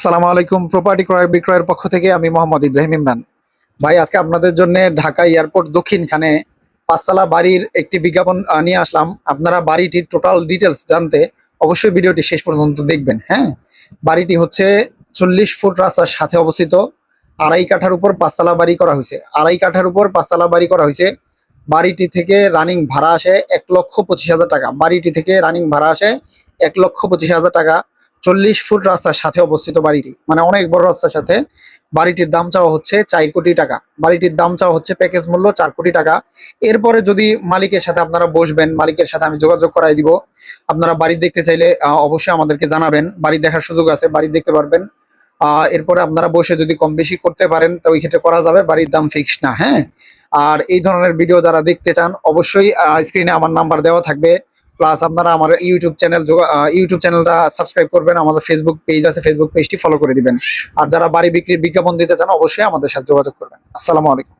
আসসালামু আলাইকুম। প্রপার্টি ক্রয় বিক্রয়ের পক্ষ থেকে আমি মোহাম্মদ ইব্রাহিম ইমরান। ভাই, আজকে আপনাদের জন্য ঢাকা এয়ারপোর্ট দক্ষিণখানে পাঁচতলা বাড়ির একটি বিজ্ঞাপন নিয়ে আসলাম। আপনারা বাড়িটির টোটাল ডিটেলস জানতে অবশ্যই ভিডিওটি শেষ পর্যন্ত দেখবেন। হ্যাঁ, বাড়িটি হচ্ছে 40 ফুট রাস্তার সাথে অবস্থিত। আড়াই কাঠার উপর পাঁচতলা বাড়ি করা হয়েছে। আড়াই কাঠার উপর পাঁচতলা বাড়ি করা হয়েছে। বাড়িটি থেকে রানিং ভাড়া আসে 1,25,000 টাকা। বাড়িটি থেকে রানিং ভাড়া আসে 1,25,000 টাকা। 40 ফুট রাস্তার সাথে অবস্থিত বাড়িটি, মানে অনেক বড় রাস্তার সাথে। বাড়িটির দাম চাওয়া হচ্ছে 4 কোটি টাকা। বাড়িটির দাম চাওয়া হচ্ছে প্যাকেজ মূল্য 4 কোটি টাকা। এরপরে যদি মালিকের সাথে আপনারা বসবেন, মালিকের সাথে আমি যোগাযোগ করাই দিব। আপনারা বাড়ি দেখতে চাইলে অবশ্যই আমাদেরকে জানাবেন। বাড়ি দেখার সুযোগ আছে, বাড়ি দেখতে পারবেন। এরপরে আপনারা বসে যদি কম বেশি করতে পারেন তো ওই ক্ষেত্রে করা যাবে, বাড়ির দাম ফিক্সড না। হ্যাঁ, আর এই ধরনের ভিডিও যারা দেখতে চান অবশ্যই স্ক্রিনে আমার নাম্বার দেওয়া থাকবে। প্লাস আপনারা আমার ইউটিউব চ্যানেলটা সাবস্ক্রাইব করবেন। আমাদের ফেসবুক পেজ আছে, ফেসবুক পেজটি ফলো করে দিবেন। আর যারা বাড়ি বিক্রির বিজ্ঞাপন দিতে চান অবশ্যই আমাদের সাথে যোগাযোগ করবেন। আসসালামু আলাইকুম।